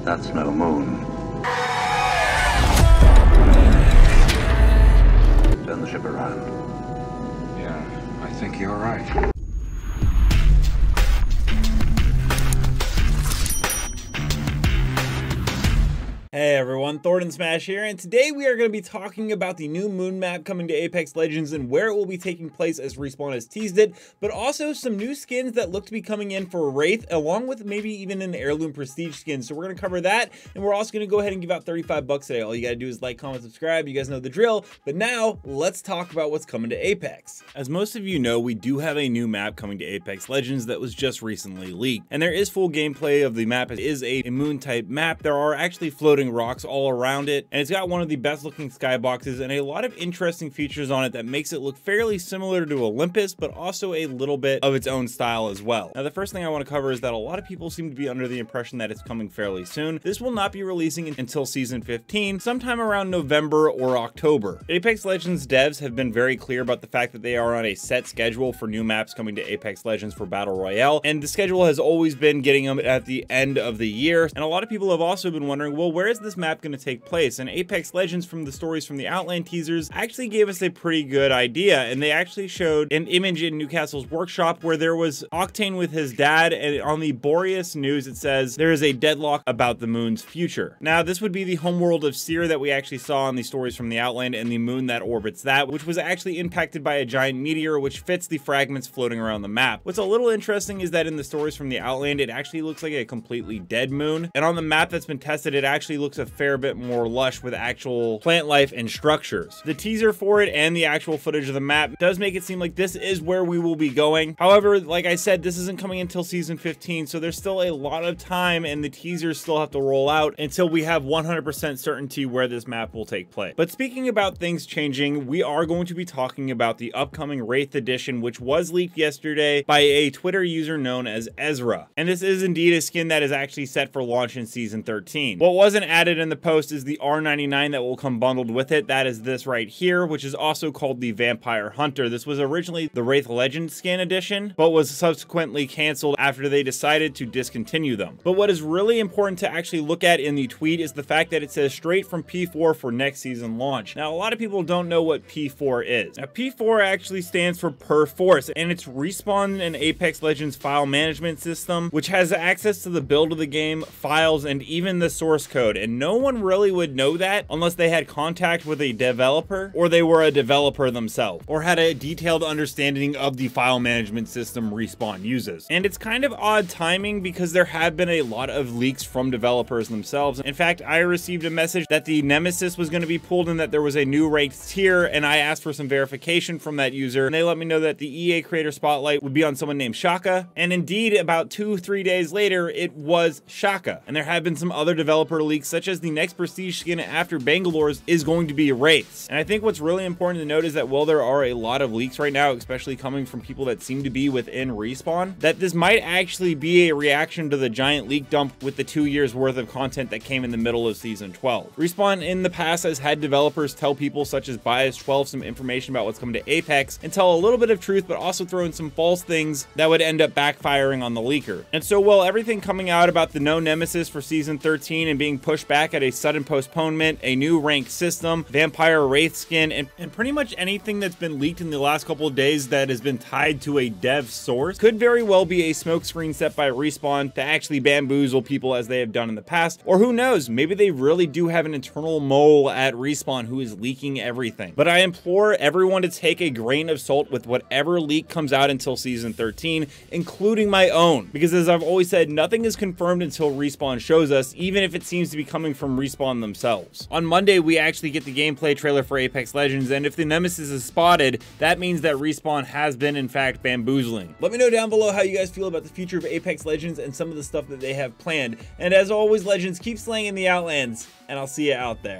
That's no moon. Turn the ship around. Yeah, I think you're right. Hey everyone, Thordan Smash here, and today we are going to be talking about the new moon map coming to Apex Legends and where it will be taking place as Respawn has teased it, but also some new skins that look to be coming in for Wraith, along with maybe even an heirloom prestige skin. So we're going to cover that, and we're also going to go ahead and give out 35 bucks today. All you got to do is like, comment, subscribe. You guys know the drill, but now let's talk about what's coming to Apex. As most of you know, we do have a new map coming to Apex Legends that was just recently leaked, and there is full gameplay of the map. It is a moon type map. There are actually floating rocks all around it, and it's got one of the best looking skyboxes and a lot of interesting features on it that makes it look fairly similar to Olympus, but also a little bit of its own style as well. Now, the first thing I want to cover is that a lot of people seem to be under the impression that it's coming fairly soon. This will not be releasing until season 15, sometime around November or October. Apex Legends devs have been very clear about the fact that they are on a set schedule for new maps coming to Apex Legends for Battle Royale, and the schedule has always been getting them at the end of the year. And a lot of people have also been wondering, well, where is this map going to take place? And Apex Legends, from the stories from the Outland teasers, actually gave us a pretty good idea, and they actually showed an image in Newcastle's workshop where there was Octane with his dad, and on the Boreas news it says there is a deadlock about the moon's future. Now, this would be the homeworld of Seer that we actually saw in the stories from the Outland, and the moon that orbits that, which was actually impacted by a giant meteor which fits the fragments floating around the map. What's a little interesting is that in the stories from the Outland, it actually looks like a completely dead moon, and on the map that's been tested, it actually looks a fair bit more lush with actual plant life and structures. The teaser for it and the actual footage of the map does make it seem like this is where we will be going. However, like I said, this isn't coming until season 15, so there's still a lot of time, and the teasers still have to roll out until we have 100% certainty where this map will take place. But speaking about things changing, we are going to be talking about the upcoming Wraith Edition, which was leaked yesterday by a Twitter user known as Ezra. And this is indeed a skin that is actually set for launch in season 13. What wasn't added in the post is the R99 that will come bundled with it. That is this right here, which is also called the Vampire Hunter. This was originally the Wraith Legend skin edition, but was subsequently canceled after they decided to discontinue them. But what is really important to actually look at in the tweet is the fact that it says straight from P4 for next season launch. Now, a lot of people don't know what P4 is. Now, P4 actually stands for Per Force, and it's Respawn and Apex Legends file management system, which has access to the build of the game, files, and even the source code. And no one really would know that unless they had contact with a developer, or they were a developer themselves, or had a detailed understanding of the file management system Respawn uses. And it's kind of odd timing because there have been a lot of leaks from developers themselves. In fact, I received a message that the Nemesis was going to be pulled and that there was a new ranked tier, and I asked for some verification from that user, and they let me know that the EA Creator Spotlight would be on someone named Shaka. And indeed, about 2-3 days later, it was Shaka. And there have been some other developer leaks, such as the next prestige skin after Bangalore's is going to be Wraiths. And I think what's really important to note is that while there are a lot of leaks right now, especially coming from people that seem to be within Respawn, that this might actually be a reaction to the giant leak dump with the 2 years worth of content that came in the middle of season 12. Respawn in the past has had developers tell people such as Bias12 some information about what's coming to Apex and tell a little bit of truth, but also throw in some false things that would end up backfiring on the leaker. And so while everything coming out about the no Nemesis for season 13 and being pushed back at a sudden postponement, a new ranked system, Vampire Wraith skin, and pretty much anything that's been leaked in the last couple of days that has been tied to a dev source could very well be a smokescreen set by Respawn to actually bamboozle people as they have done in the past. Or who knows, maybe they really do have an internal mole at Respawn who is leaking everything. But I implore everyone to take a grain of salt with whatever leak comes out until season 13, including my own. Because as I've always said, nothing is confirmed until Respawn shows us, even if it seems to be coming from Respawn themselves. On Monday, we actually get the gameplay trailer for Apex Legends, and if the Nemesis is spotted, that means that Respawn has been in fact bamboozling. Let me know down below how you guys feel about the future of Apex Legends and some of the stuff that they have planned. And as always, Legends, keep slaying in the Outlands, and I'll see you out there.